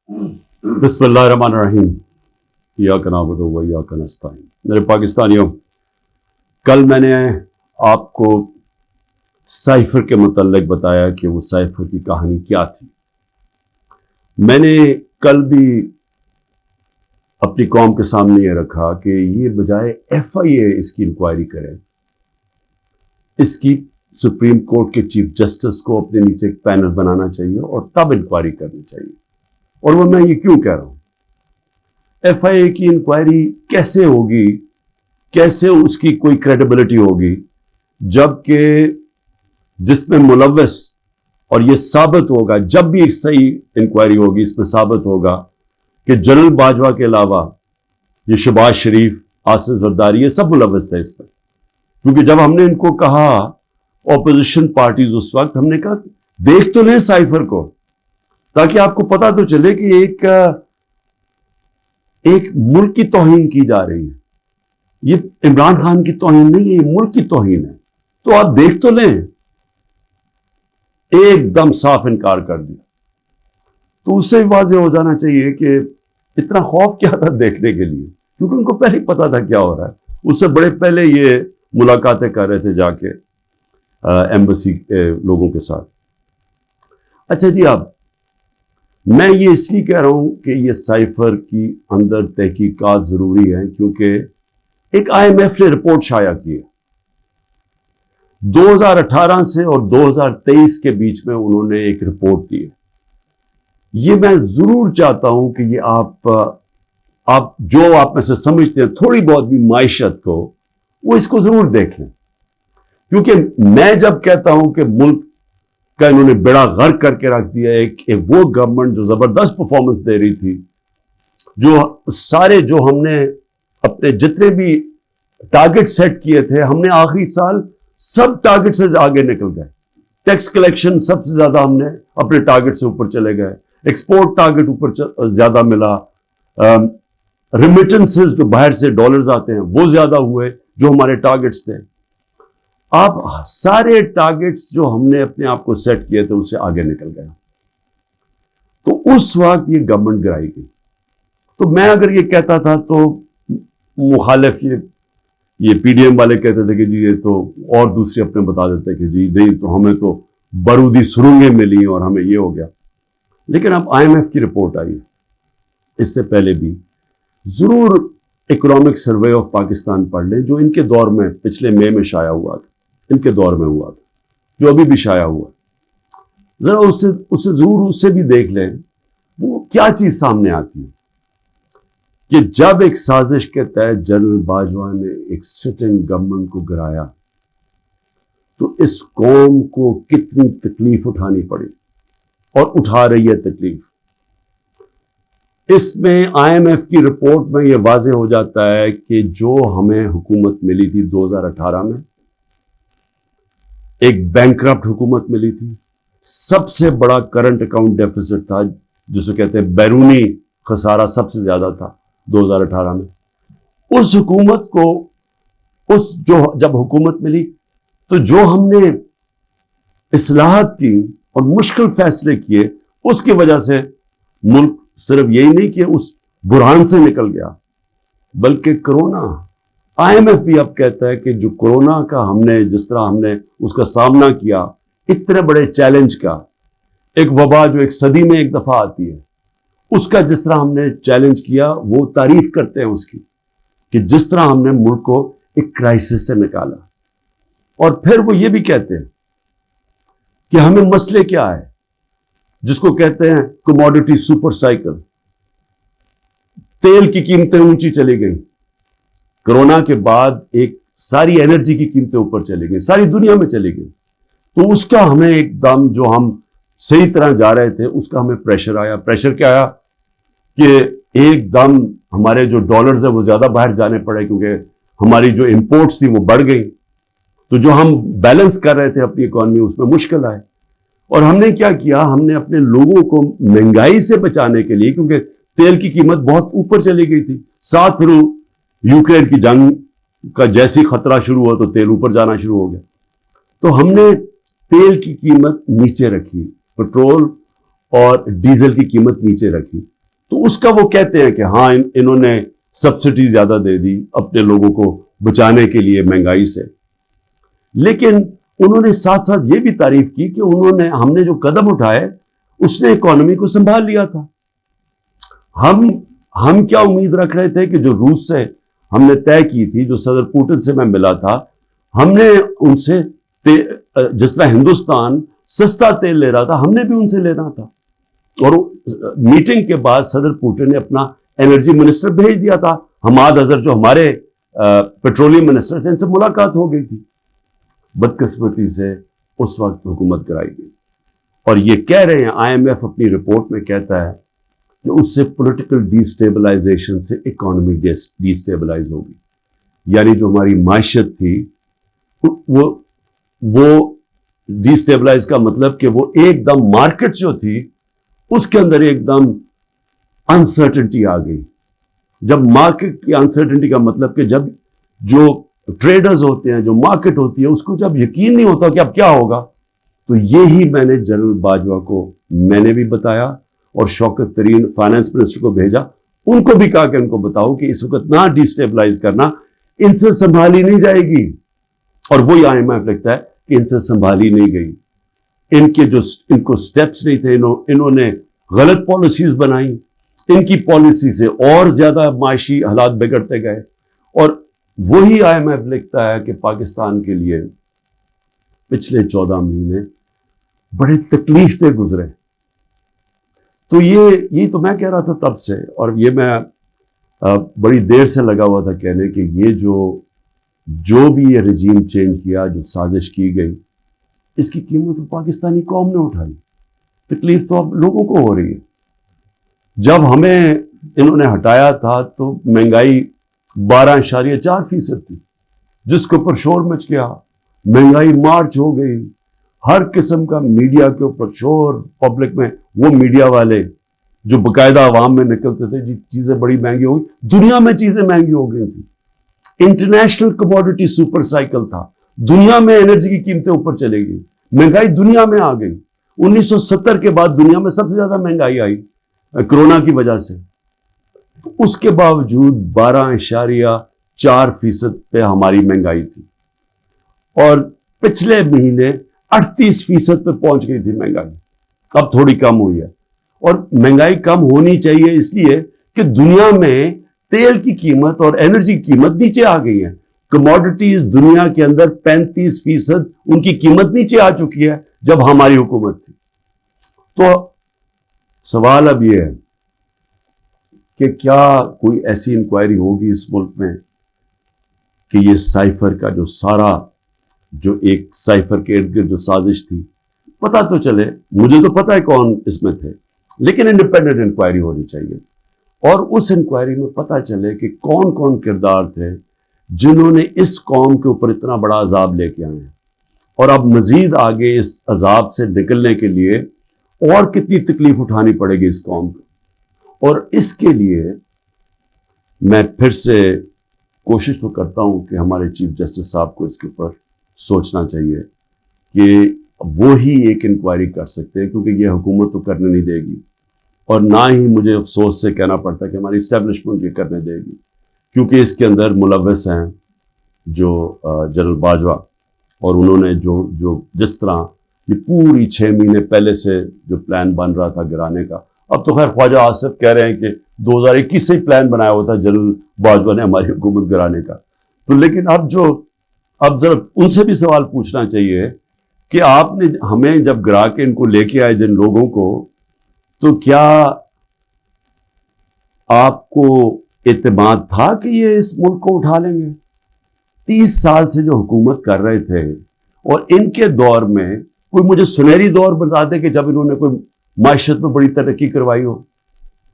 بسم اللہ الرحمن الرحیم ایاک نعبد و ایاک نستعین۔ میرے پاکستانیوں، کل میں نے آپ کو سائفر کے متعلق بتایا کہ وہ سائفر کی کہانی کیا تھی۔ میں نے کل بھی اپنی قوم کے سامنے یہ رکھا کہ یہ بجائے FIA اس کی انکوائری کرے، اس کی سپریم کورٹ کے چیف جسٹس کو اپنے نیچے ایک پینل بنانا چاہیے اور تب انکوائری کرنی چاہیے۔ اور وہ میں یہ کیوں کہہ رہا ہوں؟ FIA کی انکوائری کیسے ہوگی، کیسے اس کی کوئی کریڈیبلٹی ہوگی، جبکہ جس میں ملوث، اور یہ ثابت ہوگا جب بھی ایک صحیح انکوائری ہوگی، اس میں ثابت ہوگا کہ جنرل باجوہ کے علاوہ یہ شہباز شریف، آصف زرداری، یہ سب ملوث تھے اس میں۔ کیونکہ جب ہم نے ان کو کہا، اپوزیشن پارٹیز اس وقت، ہم نے کہا دیکھ تو لیں سائفر کو، تاکہ آپ کو پتا تو چلے کہ ایک ملک کی توہین کی جا رہی ہے۔ یہ عمران خان کی توہین نہیں ہے، یہ ملک کی توہین ہے، تو آپ دیکھ تو لیں۔ ایک دم صاف انکار کر دیا۔ تو اس سے واضح ہو جانا چاہیے کہ اتنا خوف کیا تھا دیکھنے کے لیے، کیونکہ ان کو پہلے پتا تھا کیا ہو رہا ہے۔ اس سے بڑے پہلے یہ ملاقاتیں کر رہے تھے جا کے ایمبیسی لوگوں کے ساتھ۔ اچھا جی، اب میں یہ اس لیے کہہ رہا ہوں کہ یہ سائفر کی اندر تحقیقات ضروری ہیں، کیونکہ ایک IMF نے رپورٹ شائع کی ہے 2018 سے اور 2023 کے بیچ میں، انہوں نے ایک رپورٹ دی ہے۔ یہ میں ضرور چاہتا ہوں کہ یہ آپ جو آپ میں سے سمجھتے ہیں تھوڑی بہت بھی معیشت کو، وہ اس کو ضرور دیکھیں، کیونکہ میں جب کہتا ہوں کہ ملک کا انہوں نے بیڑا غرق کر کے رکھ دیا ہے، وہ گورنمنٹ جو زبردست پرفارمنس دے رہی تھی، جو ہم نے اپنے جتنے بھی ٹارگٹ سیٹ کیے تھے، ہم نے آخری سال سب ٹارگٹ سے آگے نکل گئے۔ ٹیکس کلیکشن سب سے زیادہ ہم نے اپنے ٹارگٹ سے اوپر چلے گئے، ایکسپورٹ ٹارگٹ اوپر زیادہ ملا، ریمیٹنسز جو باہر سے ڈالرز آتے ہیں وہ زیادہ ہوئے جو ہمارے ٹارگٹس تھے۔ آپ سارے ٹارگٹس جو ہم نے اپنے آپ کو سیٹ کیے تھے اس سے آگے نکل گئے۔ تو اس وقت یہ گورنمنٹ گرائی گئی۔ تو میں اگر یہ کہتا تھا تو مخالف یہ PDM والے کہتے تھے کہ جی یہ تو، اور دوسرے اپنے بتا دیتے کہ جی نہیں، تو ہمیں تو بارودی سرنگیں ملی اور ہمیں یہ ہو گیا۔ لیکن اب IMF کی رپورٹ آئی، اس سے پہلے بھی ضرور اکنامک سروے آف پاکستان پڑھ لیں، جو ان کے دور میں پچھلے مئی میں شائع ہوا تھا، ان کے دور میں ہوا تھا، جو ابھی بھی شائع ہوا، ذرا اسے ضرور اس سے بھی دیکھ لیں۔ وہ کیا چیز سامنے آتی ہے کہ جب ایک سازش کے تحت جنرل باجوہ نے ایک سٹنگ گورنمنٹ کو گرایا، تو اس قوم کو کتنی تکلیف اٹھانی پڑی اور اٹھا رہی ہے تکلیف۔ اس میں IMF کی رپورٹ میں یہ واضح ہو جاتا ہے کہ جو ہمیں حکومت ملی تھی 2018 میں، ایک بینکرپٹ حکومت ملی تھی، سب سے بڑا کرنٹ اکاؤنٹ ڈیفیسٹ تھا، جسے کہتے ہیں بیرونی خسارہ سب سے زیادہ تھا 2018 میں۔ اس حکومت کو جب حکومت ملی تو جو ہم نے اصلاحات کی اور مشکل فیصلے کیے، اس کی وجہ سے ملک صرف یہی نہیں کہ اس بحران سے نکل گیا، بلکہ کرونا، IMF بھی اب کہتا ہے کہ جو کرونا کا جس طرح ہم نے اس کا سامنا کیا، اتنے بڑے چیلنج کا، ایک وبا جو ایک صدی میں ایک دفعہ آتی ہے، اس کا جس طرح ہم نے چیلنج کیا، وہ تعریف کرتے ہیں اس کی، کہ جس طرح ہم نے ملک کو ایک کرائسس سے نکالا۔ اور پھر وہ یہ بھی کہتے ہیں کہ ہمیں مسئلے کیا ہے، جس کو کہتے ہیں کموڈٹی سپر سائیکل۔ تیل کی قیمتیں اونچی چلی گئیں، کرونا کے بعد ایک ساری انرجی کی قیمتیں اوپر چلی گئیں، ساری دنیا میں چلی گئی۔ تو اس کا ہمیں ایک دم جو ہم صحیح طرح جا رہے تھے، اس کا ہمیں پریشر آیا۔ پریشر کیا آیا کہ ایک دم ہمارے جو ڈالرز ہیں وہ زیادہ باہر جانے پڑے، کیونکہ ہماری جو امپورٹس تھی وہ بڑھ گئی، تو جو ہم بیلنس کر رہے تھے اپنی اکانومی، اس میں مشکل آئے۔ اور ہم نے کیا کیا، ہم نے اپنے لوگوں کو مہنگائی سے بچانے کے لیے، کیونکہ تیل کی قیمت بہت اوپر چلی گئی تھی، ساتھ پھر یوکرین کی جنگ کا جیسی خطرہ شروع ہوا تو تیل اوپر جانا شروع ہو گیا، تو ہم نے تیل کی قیمت نیچے رکھی، پٹرول اور ڈیزل کی قیمت نیچے رکھی، تو اس کا وہ کہتے ہیں کہ ہاں انہوں نے سبسڈی زیادہ دے دی اپنے لوگوں کو بچانے کے لیے مہنگائی سے، لیکن انہوں نے ساتھ ساتھ یہ بھی تعریف کی کہ ہم نے جو قدم اٹھائے اس نے اکانومی کو سنبھال لیا تھا۔ ہم کیا امید رکھ رہے تھے کہ جو روس سے ہم نے طے کی تھی، جو صدر پوٹن سے میں ملا تھا، ہم نے ان سے جس طرح ہندوستان سستا تیل لے رہا تھا، ہم نے بھی ان سے لینا تھا۔ اور میٹنگ کے بعد صدر پوٹن نے اپنا انرجی منسٹر بھیج دیا تھا، حماد اظہر جو ہمارے پیٹرولیم منسٹر تھے، ان سے ملاقات ہو گئی تھی۔ بدقسمتی سے اس وقت حکومت کرائی گئی، اور یہ کہہ رہے ہیں IMF اپنی رپورٹ میں کہتا ہے کہ اس سے پولیٹیکل ڈی سٹیبلائزیشن سے اکانومی ڈی سٹیبلائز ہوگی، یعنی جو ہماری معیشت تھی وہ ڈی سٹیبلائز کا مطلب کہ وہ ایک دم مارکیٹ جو تھی اس کے اندر ایک دم انسرٹنٹی آ گئی۔ جب مارکیٹ کی انسرٹنٹی کا مطلب کہ جب جو ٹریڈرز ہوتے ہیں، جو مارکیٹ ہوتی ہے، اس کو جب یقین نہیں ہوتا کہ اب کیا ہوگا، تو یہی میں نے جنرل باجوہ کو میں نے بھی بتایا اور شوکت ترین فائنانس منسٹر کو بھیجا، ان کو بھی کہا کہ ان کو بتاؤ کہ اس وقت نہ ڈی سٹیبلائز کرنا، ان سے سنبھالی نہیں جائے گی۔ اور وہی IMF لکھتا ہے کہ ان سے سنبھالی نہیں گئی، ان کو سٹیپس نہیں تھے، انہوں نے غلط پالیسیز بنائی، ان کی پالیسی سے اور زیادہ معاشی حالات بگڑتے گئے۔ اور وہی IMF لکھتا ہے کہ پاکستان کے لیے پچھلے 14 مہینے بڑے تکلیف دہ گزرے۔ تو یہ تو میں کہہ رہا تھا تب سے، اور یہ میں بڑی دیر سے لگا ہوا تھا کہنے کہ یہ جو بھی یہ رجیم چینج کیا، جو سازش کی گئی، اس کی قیمت پاکستانی قوم نے اٹھائی۔ تکلیف تو اب لوگوں کو ہو رہی ہے۔ جب ہمیں انہوں نے ہٹایا تھا تو مہنگائی 12.4% تھی، جس کے اوپر شور مچ گیا، مہنگائی مارچ ہو گئی، ہر قسم کا میڈیا کے اوپر شور، پبلک میں وہ میڈیا والے جو باقاعدہ عوام میں نکلتے تھے، جی چیزیں بڑی مہنگی ہو گئی، دنیا میں چیزیں مہنگی ہو گئی تھی، انٹرنیشنل کموڈیٹی سپر سائیکل تھا، دنیا میں انرجی کی قیمتیں اوپر چلے گئی، مہنگائی دنیا میں آ گئی۔ 1970 کے بعد دنیا میں سب سے زیادہ مہنگائی آئی کرونا کی وجہ سے، اس کے باوجود 12.4% پہ ہماری مہنگائی تھی، اور پچھلے مہینے 38% پہ پہنچ گئی تھی مہنگائی۔ اب تھوڑی کم ہوئی ہے، اور مہنگائی کم ہونی چاہیے اس لیے کہ دنیا میں تیل کی قیمت اور انرجی کی قیمت نیچے آ گئی ہے۔ کموڈیٹیز دنیا کے اندر 35% ان کی قیمت نیچے آ چکی ہے جب ہماری حکومت تھی۔ تو سوال اب یہ ہے کہ کیا کوئی ایسی انکوائری ہوگی اس ملک میں کہ یہ سائفر کا جو ایک سائفر کے ارد گرد جو سازش تھی، پتہ تو چلے، مجھے تو پتہ ہے کون اس میں تھے، لیکن انڈیپینڈنٹ انکوائری ہونی چاہیے، اور اس انکوائری میں پتہ چلے کہ کون کون کردار تھے جنہوں نے اس قوم کے اوپر اتنا بڑا عذاب لے کے آئے ہیں، اور اب مزید آگے اس عذاب سے نکلنے کے لیے اور کتنی تکلیف اٹھانی پڑے گی اس قوم کو۔ اور اس کے لیے میں پھر سے کوشش تو کرتا ہوں کہ ہمارے چیف جسٹس صاحب کو اس کے اوپر سوچنا چاہیے کہ وہی ایک انکوائری کر سکتے ہیں، کیونکہ یہ حکومت تو کرنے نہیں دے گی، اور نہ ہی مجھے افسوس سے کہنا پڑتا کہ ہماری اسٹیبلشمنٹ یہ کرنے دے گی، کیونکہ اس کے اندر ملوث ہیں جو جنرل باجوہ، اور انہوں نے جو جس طرح یہ پوری 6 مہینے پہلے سے جو پلان بن رہا تھا گرانے کا، اب تو خیر خواجہ آصف کہہ رہے ہیں کہ 2021 سے ہی پلان بنایا ہوا تھا جنرل باجوہ نے ہماری حکومت گرانے کا، تو لیکن اب ذرا ان سے بھی سوال پوچھنا چاہیے کہ آپ نے ہمیں جب گرا کے ان کو لے کے آئے جن لوگوں کو، تو کیا آپ کو اعتماد تھا کہ یہ اس ملک کو اٹھا لیں گے؟ 30 سال سے جو حکومت کر رہے تھے، اور ان کے دور میں کوئی مجھے سنہری دور بتا دے کہ جب انہوں نے کوئی معیشت میں بڑی ترقی کروائی ہو،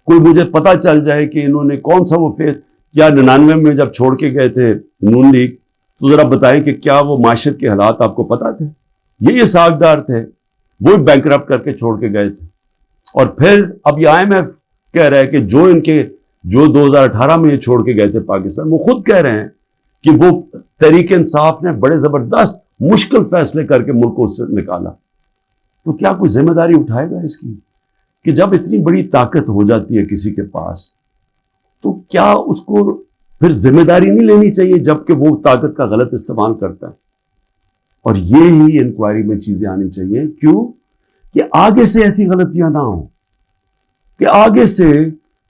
کوئی مجھے پتہ چل جائے کہ انہوں نے کون سا وہ کیا 99 میں جب چھوڑ کے گئے تھے نون لیگ، تو ذرا بتائیں کہ کیا وہ معیشت کے حالات آپ کو پتہ تھے؟ یہ ساکھدار تھے، وہ بینکرپٹ کر کے چھوڑ کے گئے تھے، اور پھر اب یہ IMF کہہ رہا ہے کہ جو 2018 میں یہ چھوڑ کے گئے تھے پاکستان، وہ خود کہہ رہے ہیں کہ وہ تحریک انصاف نے بڑے زبردست مشکل فیصلے کر کے ملک کو اس سے نکالا، تو کیا کوئی ذمہ داری اٹھائے گا اس کی کہ جب اتنی بڑی طاقت ہو جاتی ہے کسی کے پاس تو کیا اس کو پھر ذمہ داری نہیں لینی چاہیے جبکہ وہ طاقت کا غلط استعمال کرتا ہے؟ اور یہ ہی انکوائری میں چیزیں آنی چاہیے. کیوں؟ کہ آگے سے ایسی غلطیاں نہ ہوں کہ آگے سے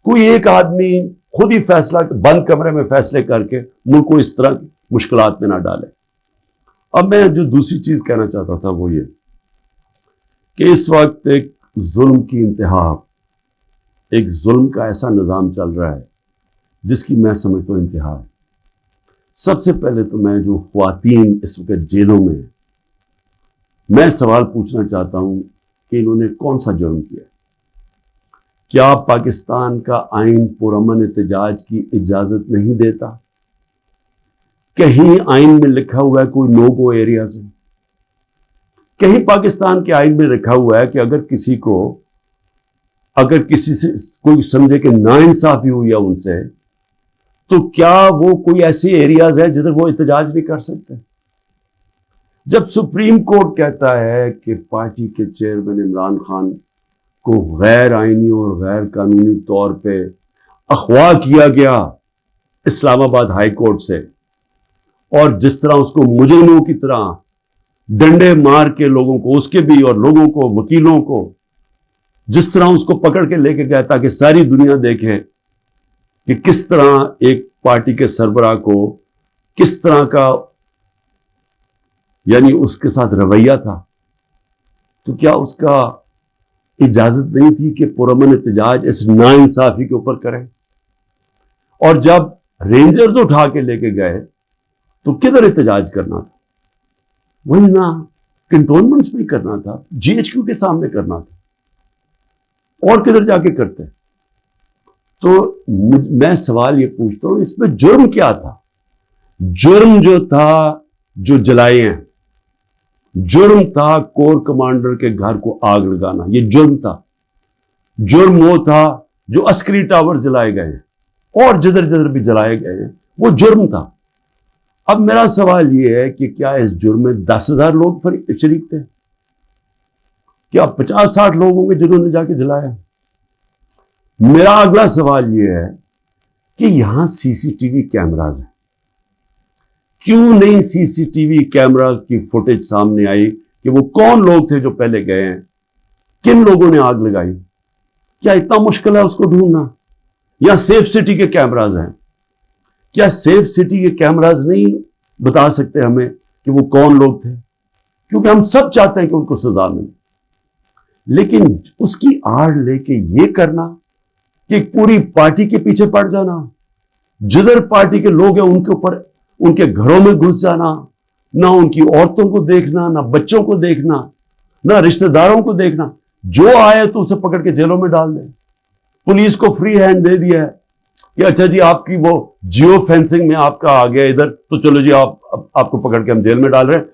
کوئی ایک آدمی خود ہی فیصلہ بند کمرے میں فیصلے کر کے ملک کو اس طرح مشکلات میں نہ ڈالے. اب میں جو دوسری چیز کہنا چاہتا تھا وہ یہ کہ اس وقت ایک ظلم کی انتہا، ایک ظلم کا ایسا نظام چل رہا ہے جس کی میں سمجھتا ہوں انتہا ہے. سب سے پہلے تو میں جو خواتین اس وقت جیلوں میں ہیں، میں سوال پوچھنا چاہتا ہوں کہ انہوں نے کون سا جرم کیا؟ کیا پاکستان کا آئین پرامن احتجاج کی اجازت نہیں دیتا؟ کہیں آئین میں لکھا ہوا ہے کوئی نو گو ایریاز ہے؟ کہیں پاکستان کے آئین میں لکھا ہوا ہے کہ اگر کسی سے کوئی سمجھے کہ ناانصافی ہوئی ہے ان سے تو کیا وہ کوئی ایسے ایریاز ہے جدھر وہ احتجاج نہیں کر سکتے؟ جب سپریم کورٹ کہتا ہے کہ پارٹی کے چیئرمین عمران خان کو غیر آئینی اور غیر قانونی طور پہ اغوا کیا گیا اسلام آباد ہائی کورٹ سے، اور جس طرح اس کو مجرموں کی طرح ڈنڈے مار کے لوگوں کو، اس کے بھی اور لوگوں کو، وکیلوں کو، جس طرح اس کو پکڑ کے لے کے گیا تاکہ ساری دنیا دیکھے کہ کس طرح ایک پارٹی کے سربراہ کو کس طرح کا یعنی اس کے ساتھ رویہ تھا، تو کیا اس کا اجازت نہیں تھی کہ پرامن احتجاج اس ناانصافی کے اوپر کرے؟ اور جب رینجرز اٹھا کے لے کے گئے تو کدھر احتجاج کرنا تھا؟ وہی نا کنٹونمنٹس میں کرنا تھا، جی ایچ کیو کے سامنے کرنا تھا، اور کدھر جا کے کرتے؟ تو میں سوال یہ پوچھتا ہوں اس میں جرم کیا تھا؟ جرم جو تھا جو جلائے ہیں، جرم تھا کور کمانڈر کے گھر کو آگ لگانا، یہ جرم تھا. جرم وہ تھا جو عسکری ٹاور جلائے گئے ہیں اور جدھر جدھر بھی جلائے گئے ہیں، وہ جرم تھا. اب میرا سوال یہ ہے کہ کیا اس جرم میں 10,000 لوگ شریک تھے؟ کیا 50-60 لوگ ہوں گے جنہوں نے جا کے جلایا؟ میرا اگلا سوال یہ ہے کہ یہاں سی سی ٹی وی کیمراز ہیں، کیوں نہیں سی سی ٹی وی کیمراز کی فوٹیج سامنے آئی کہ وہ کون لوگ تھے جو پہلے گئے ہیں، کن لوگوں نے آگ لگائی؟ کیا اتنا مشکل ہے اس کو ڈھونڈنا؟ یا سیف سٹی کے کیمراز ہیں، کیا سیف سٹی کے کیمراز نہیں بتا سکتے ہمیں کہ وہ کون لوگ تھے؟ کیونکہ ہم سب چاہتے ہیں کہ ان کو سزا ملے، لیکن اس کی آڑ لے کے یہ کرنا کہ پوری پارٹی کے پیچھے پڑ جانا، جدھر پارٹی کے لوگ ہیں ان کے اوپر، ان کے گھروں میں گھس جانا، نہ ان کی عورتوں کو دیکھنا، نہ بچوں کو دیکھنا، نہ رشتہ داروں کو دیکھنا، جو آئے تو اسے پکڑ کے جیلوں میں ڈال دیں. پولیس کو فری ہینڈ دے دیا ہے کہ اچھا جی آپ کی وہ جیو فینسنگ میں آپ کا آ گیا ادھر تو چلو جی آپ کو پکڑ کے ہم جیل میں ڈال رہے ہیں،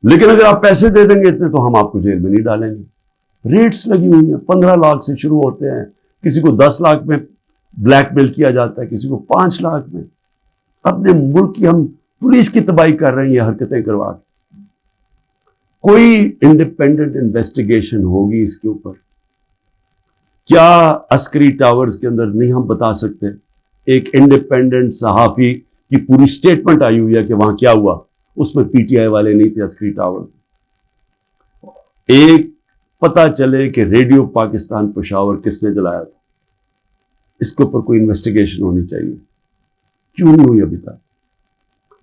لیکن اگر آپ پیسے دے دیں گے اتنے تو ہم آپ کو جیل میں نہیں ڈالیں گے. ریٹس لگی ہوئی ہیں، 15 لاکھ سے شروع ہوتے ہیں، کسی کو 10 لاکھ میں بلیک میل کیا جاتا ہے، کسی کو 5 لاکھ میں. اپنے ملک کی ہم پولیس کی تباہی کر رہے ہیں یہ حرکتیں کروا کے. کوئی انڈیپینڈنٹ انویسٹیگیشن ہوگی اس کے اوپر؟ کیا عسکری ٹاورز کے اندر نہیں ہم بتا سکتے؟ ایک انڈیپینڈنٹ صحافی کی پوری سٹیٹمنٹ آئی ہوئی ہے کہ وہاں کیا ہوا، اس میں پی ٹی آئی والے نہیں تھے عسکری ٹاور. ایک پتا چلے کہ ریڈیو پاکستان پشاور کس نے جلایا تھا، اس کے اوپر کوئی انویسٹیگیشن ہونی چاہیے. کیوں نہیں ہوئی ابھی تک؟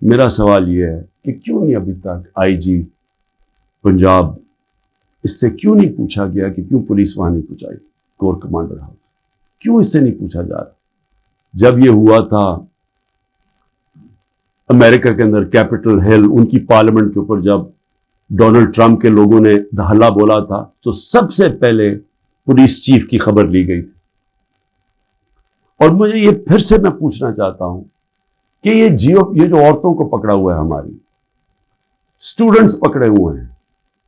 میرا سوال یہ ہے کہ کیوں نہیں ابھی تک آئی جی پنجاب اس سے کیوں نہیں پوچھا گیا کہ کیوں پولیس وہاں نہیں پہنچائی کور کمانڈر ہاؤس؟ کیوں اس سے نہیں پوچھا جا رہا؟ جب یہ ہوا تھا امریکہ کے اندر کیپٹل ہل، ان کی پارلیمنٹ کے اوپر جب ڈونلڈ ٹرمپ کے لوگوں نے دھلا بولا تھا تو سب سے پہلے پولیس چیف کی خبر لی گئی تھی. اور مجھے یہ پھر سے میں پوچھنا چاہتا ہوں کہ یہ جو عورتوں کو پکڑا ہوا ہے، ہماری اسٹوڈنٹس پکڑے ہوئے ہیں،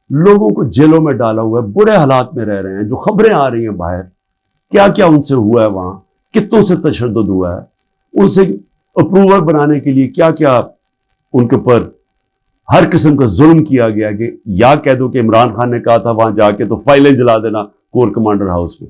لوگوں کو جیلوں میں ڈالا ہوا ہے، برے حالات میں رہ رہے ہیں، جو خبریں آ رہی ہیں باہر، کیا کیا ان سے ہوا ہے، وہاں کتنوں سے تشدد ہوا ہے، ان سے اپروور بنانے کے لیے کیا کیا ان کے اوپر ہر قسم کا ظلم کیا گیا. کہ یا کہہ دو کہ عمران خان نے کہا تھا وہاں جا کے تو فائلیں جلا دینا کور کمانڈر ہاؤس میں،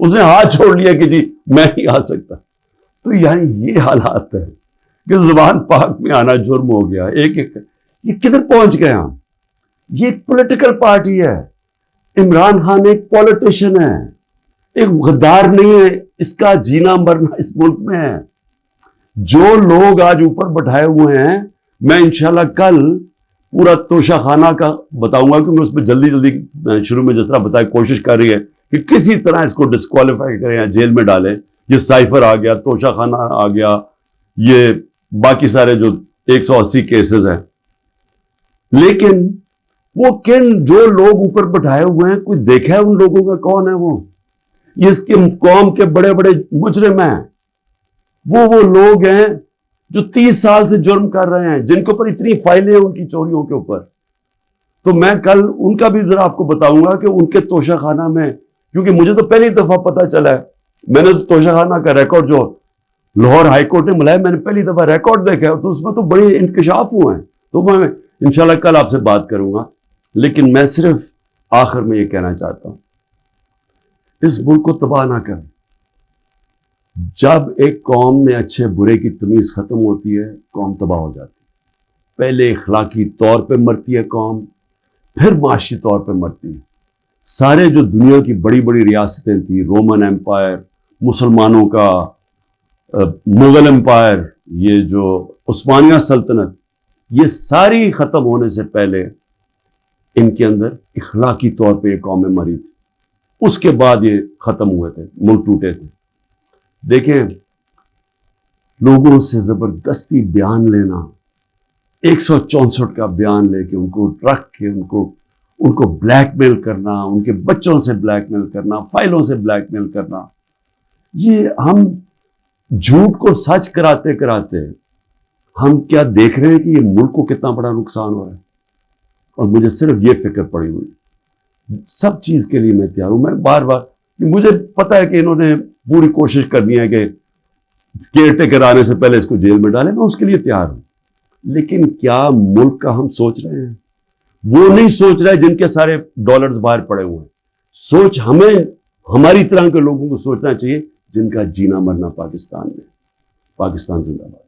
اس نے ہاتھ چھوڑ لیا کہ جی میں نہیں آ سکتا. تو یعنی یہ حالات ہے کہ زبان پاک میں آنا جرم ہو گیا. یہ کدھر پہنچ گئے ہم؟ یہ ایک پولیٹیکل پارٹی ہے. عمران خان ایک پولیٹیشین ہے, ایک غدار نہیں ہے. اس کا جینا مرنا اس ملک میں ہے. جو لوگ آج اوپر بٹھائے ہوئے ہیں, میں انشاءاللہ کل پورا توشہ خانہ کا بتاؤں گا, کیونکہ اس میں جلدی شروع میں جس طرح بتایا کوشش کر رہی ہے کہ کسی طرح اس کو ڈسکوالیفائی کریں یا جیل میں ڈالیں. یہ سائفر آ گیا, توشہ خانہ آ گیا, یہ باقی سارے جو 180 کیسز ہیں. لیکن وہ جو لوگ اوپر بٹھائے ہوئے ہیں, کوئی دیکھا ہے ان لوگوں کا کون ہے وہ؟ یہ اس کی قوم کے بڑے بڑے مجرم ہیں. وہ لوگ ہیں جو 30 سال سے جرم کر رہے ہیں, جن کے اوپر اتنی فائلیں ہیں ان کی چوریوں کے اوپر. تو میں کل ان کا بھی ذرا آپ کو بتاؤں گا کہ ان کے توشہ خانہ میں, کیونکہ مجھے تو پہلی دفعہ پتا چلا ہے, میں نے توشہ خانہ کا ریکارڈ جو لاہور ہائی کورٹ نے ملایا, میں نے پہلی دفعہ ریکارڈ دیکھا ہے, تو اس میں تو بڑے انکشاف ہوئے ہیں. تو میں انشاءاللہ کل آپ سے بات کروں گا. لیکن میں صرف آخر میں یہ کہنا چاہتا ہوں, اس ملک کو تباہ نہ کریں. جب ایک قوم میں اچھے برے کی تمیز ختم ہوتی ہے, قوم تباہ ہو جاتی ہے. پہلے اخلاقی طور پہ مرتی ہے قوم, پھر معاشی طور پہ مرتی ہے. سارے جو دنیا کی بڑی بڑی ریاستیں تھیں, رومن ایمپائر, مسلمانوں کا مغل ایمپائر, یہ جو عثمانیہ سلطنت, یہ ساری ختم ہونے سے پہلے ان کے اندر اخلاقی طور پہ یہ قومیں مری تھی. اس کے بعد یہ ختم ہوئے تھے, ملک ٹوٹے تھے. دیکھیں, لوگوں سے زبردستی بیان لینا, 164 کا بیان لے کے ان کو رکھ کے ان کو بلیک میل کرنا, ان کے بچوں سے بلیک میل کرنا, فائلوں سے بلیک میل کرنا, یہ ہم جھوٹ کو سچ کراتے کراتے ہم کیا دیکھ رہے ہیں کہ یہ ملک کو کتنا بڑا نقصان ہو رہا ہے. اور مجھے صرف یہ فکر پڑی ہوئی, سب چیز کے لیے میں تیار ہوں. میں بار بار, مجھے پتا ہے کہ انہوں نے پوری کوشش کرنی ہے کہ کیئر ٹیکر آنے سے پہلے اس کو جیل میں ڈالیں, میں اس کے لیے تیار ہوں. لیکن کیا ملک کا ہم سوچ رہے ہیں؟ وہ نہیں سوچ رہے جن کے سارے ڈالرز باہر پڑے ہوئے ہیں. سوچ ہمیں, ہماری طرح کے لوگوں کو سوچنا چاہیے جن کا جینا مرنا پاکستان میں. پاکستان زندہ باد.